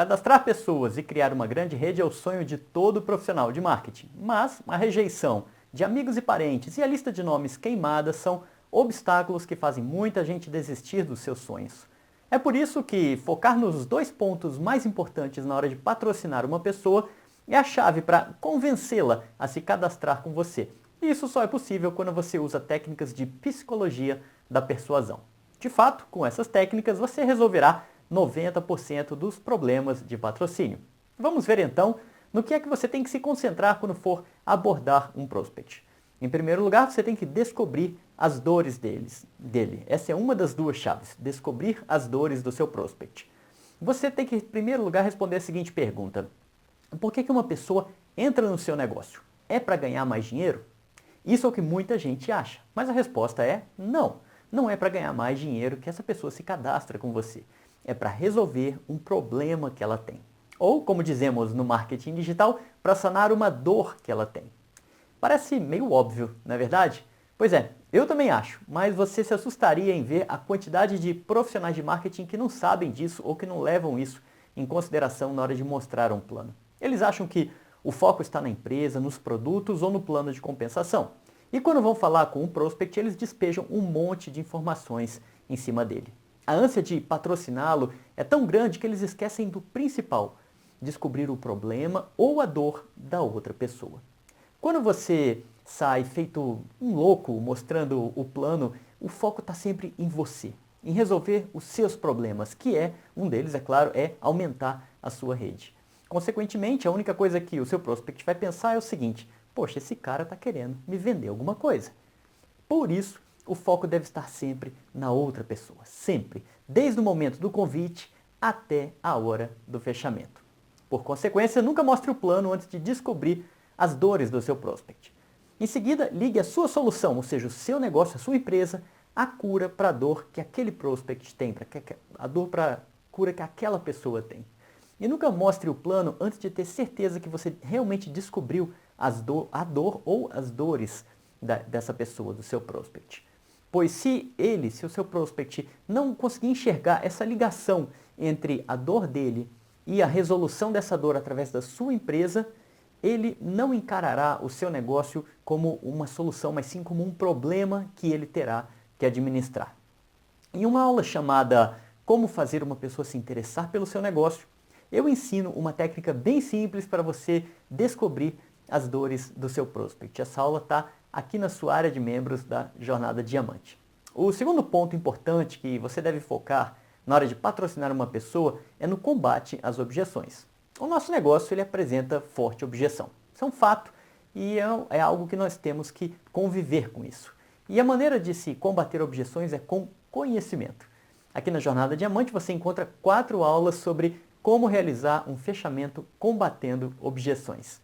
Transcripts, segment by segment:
Cadastrar pessoas e criar uma grande rede é o sonho de todo profissional de marketing, mas a rejeição de amigos e parentes e a lista de nomes queimadas são obstáculos que fazem muita gente desistir dos seus sonhos. É por isso que focar nos dois pontos mais importantes na hora de patrocinar uma pessoa é a chave para convencê-la a se cadastrar com você. E isso só é possível quando você usa técnicas de psicologia da persuasão. De fato, com essas técnicas você resolverá 90% dos problemas de patrocínio. Vamos ver então no que é que você tem que se concentrar quando for abordar um prospect. Em primeiro lugar, você tem que descobrir as dores dele. Essa é uma das duas chaves, descobrir as dores do seu prospect. Você tem que, em primeiro lugar, responder a seguinte pergunta: por que uma pessoa entra no seu negócio? É para ganhar mais dinheiro? Isso é o que muita gente acha, mas a resposta é não. Não é para ganhar mais dinheiro que essa pessoa se cadastra com você. É para resolver um problema que ela tem. Ou, como dizemos no marketing digital, para sanar uma dor que ela tem. Parece meio óbvio, não é verdade? Pois é, eu também acho, mas você se assustaria em ver a quantidade de profissionais de marketing que não sabem disso ou que não levam isso em consideração na hora de mostrar um plano. Eles acham que o foco está na empresa, nos produtos ou no plano de compensação. E quando vão falar com um prospect, eles despejam um monte de informações em cima dele. A ânsia de patrociná-lo é tão grande que eles esquecem do principal: descobrir o problema ou a dor da outra pessoa. Quando você sai feito um louco mostrando o plano, o foco está sempre em você, em resolver os seus problemas, que um deles, é claro, é aumentar a sua rede. Consequentemente, a única coisa que o seu prospect vai pensar é o seguinte: poxa, esse cara está querendo me vender alguma coisa. Por isso, o foco deve estar sempre na outra pessoa, sempre, desde o momento do convite até a hora do fechamento. Por consequência, nunca mostre o plano antes de descobrir as dores do seu prospect. Em seguida, ligue a sua solução, ou seja, o seu negócio, a sua empresa, à cura para a dor que aquele prospect tem, a dor para a cura que aquela pessoa tem. E nunca mostre o plano antes de ter certeza que você realmente descobriu a dor ou as dores dessa pessoa, do seu prospect. Pois se o seu prospect, não conseguir enxergar essa ligação entre a dor dele e a resolução dessa dor através da sua empresa, ele não encarará o seu negócio como uma solução, mas sim como um problema que ele terá que administrar. Em uma aula chamada Como Fazer uma Pessoa Se Interessar pelo Seu Negócio, eu ensino uma técnica bem simples para você descobrir as dores do seu prospect. Essa aula está aqui na sua área de membros da Jornada Diamante. O segundo ponto importante que você deve focar na hora de patrocinar uma pessoa é no combate às objeções. O nosso negócio ele apresenta forte objeção. Isso é um fato e é algo que nós temos que conviver com isso. E a maneira de se combater objeções é com conhecimento. Aqui na Jornada Diamante você encontra 4 aulas sobre como realizar um fechamento combatendo objeções.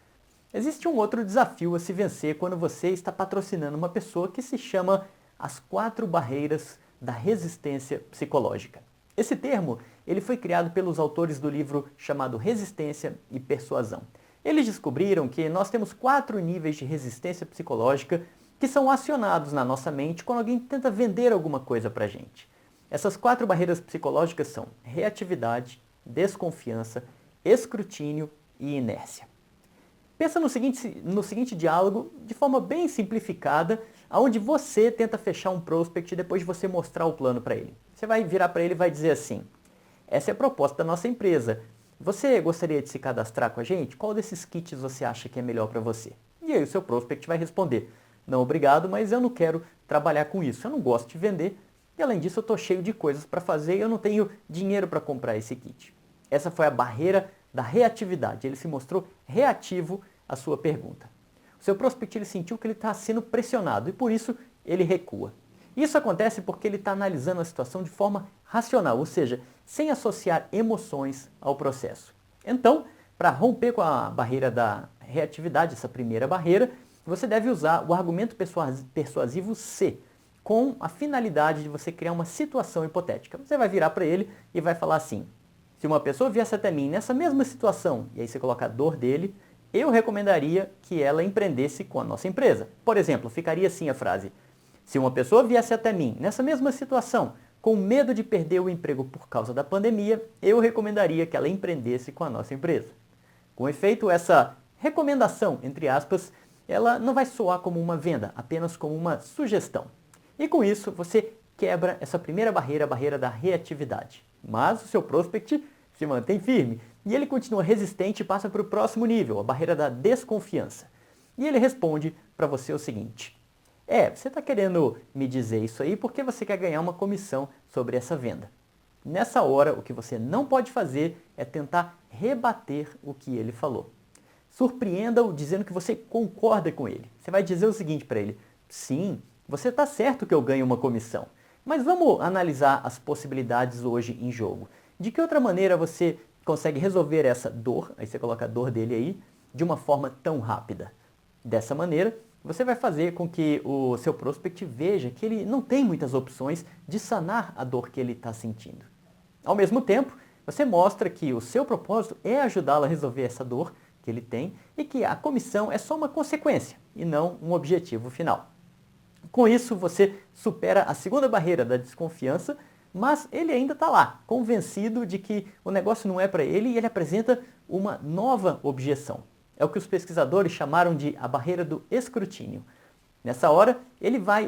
Existe um outro desafio a se vencer quando você está patrocinando uma pessoa que se chama as 4 barreiras da resistência psicológica. Esse termo ele foi criado pelos autores do livro chamado Resistência e Persuasão. Eles descobriram que nós temos 4 níveis de resistência psicológica que são acionados na nossa mente quando alguém tenta vender alguma coisa para a gente. Essas 4 barreiras psicológicas são reatividade, desconfiança, escrutínio e inércia. Pensa no seguinte diálogo de forma bem simplificada, onde você tenta fechar um prospect depois de você mostrar o plano para ele. Você vai virar para ele e vai dizer assim: essa é a proposta da nossa empresa. Você gostaria de se cadastrar com a gente? Qual desses kits você acha que é melhor para você? E aí o seu prospect vai responder: não, obrigado, mas eu não quero trabalhar com isso. Eu não gosto de vender e além disso eu estou cheio de coisas para fazer e eu não tenho dinheiro para comprar esse kit. Essa foi a barreira da reatividade. Ele se mostrou reativo à sua pergunta. O seu prospect ele sentiu que ele está sendo pressionado e por isso ele recua. Isso acontece porque ele está analisando a situação de forma racional, ou seja, sem associar emoções ao processo. Então, para romper com a barreira da reatividade, essa primeira barreira, você deve usar o argumento persuasivo C, com a finalidade de você criar uma situação hipotética. Você vai virar para ele e vai falar assim: se uma pessoa viesse até mim nessa mesma situação, e aí você coloca a dor dele, eu recomendaria que ela empreendesse com a nossa empresa. Por exemplo, ficaria assim a frase: se uma pessoa viesse até mim nessa mesma situação, com medo de perder o emprego por causa da pandemia, eu recomendaria que ela empreendesse com a nossa empresa. Com efeito, essa recomendação, entre aspas, ela não vai soar como uma venda, apenas como uma sugestão. E com isso, você quebra essa primeira barreira, a barreira da reatividade. Mas o seu prospect se mantém firme e ele continua resistente e passa para o próximo nível, a barreira da desconfiança. E ele responde para você o seguinte: você está querendo me dizer isso aí porque você quer ganhar uma comissão sobre essa venda. Nessa hora, o que você não pode fazer é tentar rebater o que ele falou. Surpreenda-o dizendo que você concorda com ele. Você vai dizer o seguinte para ele: sim, você está certo que eu ganho uma comissão, mas vamos analisar as possibilidades hoje em jogo. De que outra maneira você consegue resolver essa dor, aí você coloca a dor dele aí, de uma forma tão rápida? Dessa maneira, você vai fazer com que o seu prospect veja que ele não tem muitas opções de sanar a dor que ele está sentindo. Ao mesmo tempo, você mostra que o seu propósito é ajudá-lo a resolver essa dor que ele tem e que a comissão é só uma consequência e não um objetivo final. Com isso, você supera a segunda barreira da desconfiança, mas ele ainda está lá, convencido de que o negócio não é para ele e ele apresenta uma nova objeção. É o que os pesquisadores chamaram de a barreira do escrutínio. Nessa hora,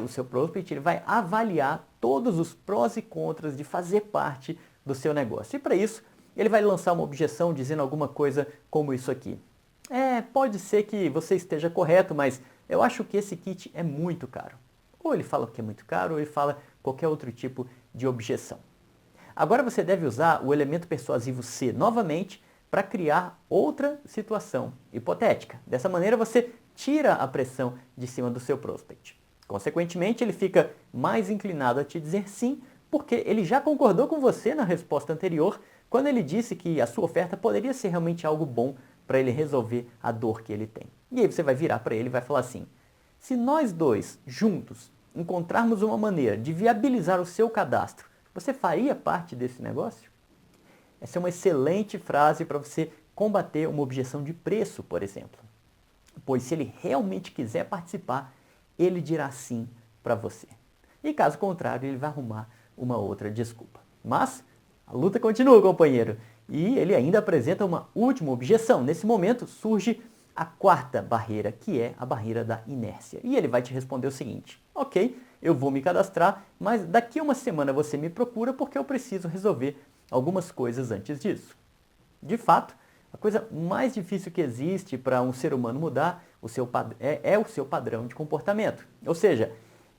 o seu prospect, ele vai avaliar todos os prós e contras de fazer parte do seu negócio. E para isso, ele vai lançar uma objeção dizendo alguma coisa como isso aqui: pode ser que você esteja correto, mas eu acho que esse kit é muito caro. Ou ele fala que é muito caro, ou ele fala qualquer outro tipo de objeção. Agora você deve usar o elemento persuasivo C novamente para criar outra situação hipotética. Dessa maneira você tira a pressão de cima do seu prospect. Consequentemente, ele fica mais inclinado a te dizer sim, porque ele já concordou com você na resposta anterior, quando ele disse que a sua oferta poderia ser realmente algo bom para ele resolver a dor que ele tem. E aí você vai virar para ele e vai falar assim: se nós dois, juntos, encontrarmos uma maneira de viabilizar o seu cadastro, você faria parte desse negócio? Essa é uma excelente frase para você combater uma objeção de preço, por exemplo. Pois se ele realmente quiser participar, ele dirá sim para você. E caso contrário, ele vai arrumar uma outra desculpa. Mas a luta continua, companheiro. E ele ainda apresenta uma última objeção. Nesse momento surge a quarta barreira, que é a barreira da inércia. E ele vai te responder o seguinte: ok, eu vou me cadastrar, mas daqui a uma semana você me procura porque eu preciso resolver algumas coisas antes disso. De fato, a coisa mais difícil que existe para um ser humano mudar é o seu padrão de comportamento. Ou seja,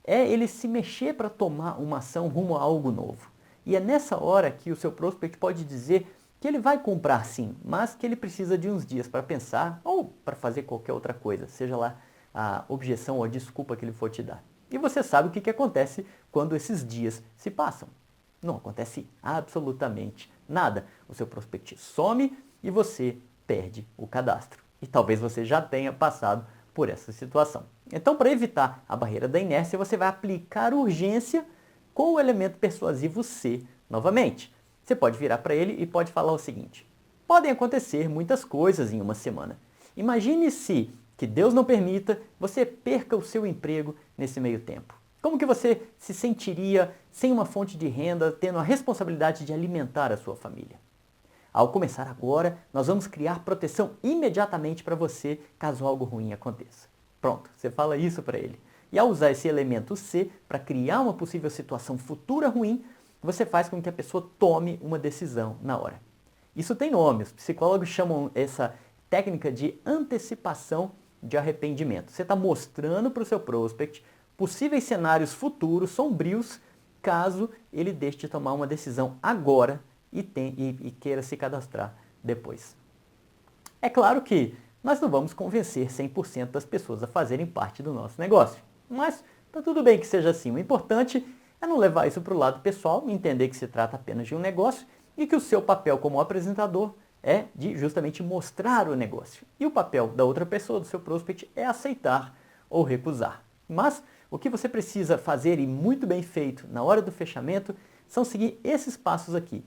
é ele se mexer para tomar uma ação rumo a algo novo. E é nessa hora que o seu prospect pode dizer que ele vai comprar sim, mas que ele precisa de uns dias para pensar ou para fazer qualquer outra coisa, seja lá a objeção ou a desculpa que ele for te dar. E você sabe o que acontece quando esses dias se passam. Não acontece absolutamente nada. O seu prospect some e você perde o cadastro. E talvez você já tenha passado por essa situação. Então, para evitar a barreira da inércia, você vai aplicar urgência com o elemento persuasivo C novamente. Você pode virar para ele e pode falar o seguinte: podem acontecer muitas coisas em uma semana. Imagine se, que Deus não permita, você perca o seu emprego nesse meio tempo. Como que você se sentiria sem uma fonte de renda, tendo a responsabilidade de alimentar a sua família? Ao começar agora, nós vamos criar proteção imediatamente para você, caso algo ruim aconteça. Pronto, você fala isso para ele. E ao usar esse elemento C para criar uma possível situação futura ruim, você faz com que a pessoa tome uma decisão na hora. Isso tem nome, os psicólogos chamam essa técnica de antecipação de arrependimento. Você está mostrando para o seu prospect possíveis cenários futuros, sombrios, caso ele deixe de tomar uma decisão agora e queira se cadastrar depois. É claro que nós não vamos convencer 100% das pessoas a fazerem parte do nosso negócio, mas está tudo bem que seja assim. O importante é não levar isso para o lado pessoal, entender que se trata apenas de um negócio e que o seu papel como apresentador é de justamente mostrar o negócio. E o papel da outra pessoa, do seu prospect, é aceitar ou recusar. Mas o que você precisa fazer, e muito bem feito na hora do fechamento, são seguir esses passos aqui.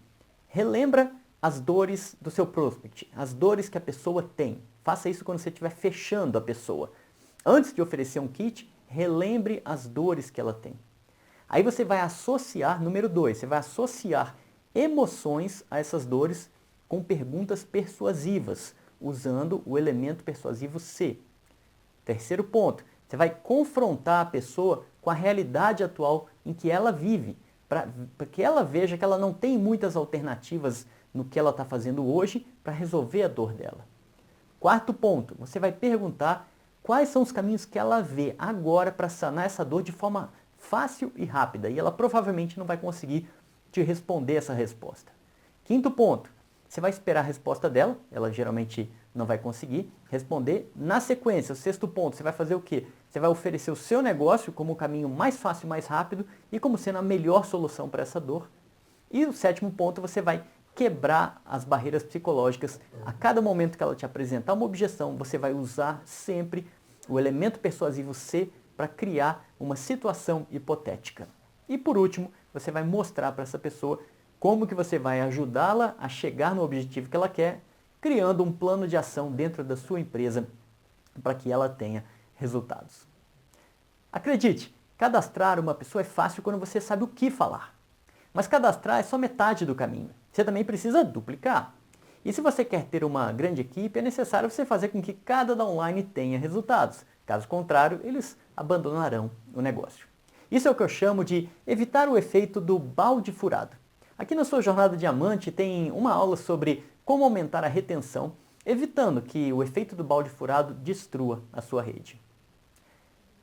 Relembra as dores do seu prospect, as dores que a pessoa tem. Faça isso quando você estiver fechando a pessoa. Antes de oferecer um kit, relembre as dores que ela tem. Aí você vai associar, número 2, você vai associar emoções a essas dores com perguntas persuasivas, usando o elemento persuasivo C. Terceiro ponto, você vai confrontar a pessoa com a realidade atual em que ela vive, para que ela veja que ela não tem muitas alternativas no que ela está fazendo hoje para resolver a dor dela. Quarto ponto, você vai perguntar quais são os caminhos que ela vê agora para sanar essa dor de forma fácil e rápida, e ela provavelmente não vai conseguir te responder essa resposta. Quinto ponto, você vai esperar a resposta dela, ela geralmente não vai conseguir responder. Na sequência, o sexto ponto, você vai fazer o quê? Você vai oferecer o seu negócio como o caminho mais fácil e mais rápido e como sendo a melhor solução para essa dor. E o sétimo ponto, você vai quebrar as barreiras psicológicas. A cada momento que ela te apresentar uma objeção, você vai usar sempre o elemento persuasivo C para criar uma situação hipotética. E por último, você vai mostrar para essa pessoa como que você vai ajudá-la a chegar no objetivo que ela quer, criando um plano de ação dentro da sua empresa para que ela tenha resultados. Acredite, cadastrar uma pessoa é fácil quando você sabe o que falar. Mas cadastrar é só metade do caminho. Você também precisa duplicar. E se você quer ter uma grande equipe, é necessário você fazer com que cada downline tenha resultados. Caso contrário, eles abandonarão o negócio. Isso é o que eu chamo de evitar o efeito do balde furado. Aqui na sua Jornada Diamante tem uma aula sobre como aumentar a retenção, evitando que o efeito do balde furado destrua a sua rede.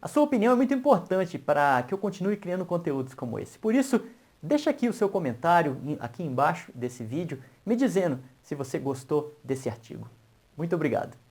A sua opinião é muito importante para que eu continue criando conteúdos como esse. Por isso, deixa aqui o seu comentário aqui embaixo desse vídeo, me dizendo se você gostou desse artigo. Muito obrigado.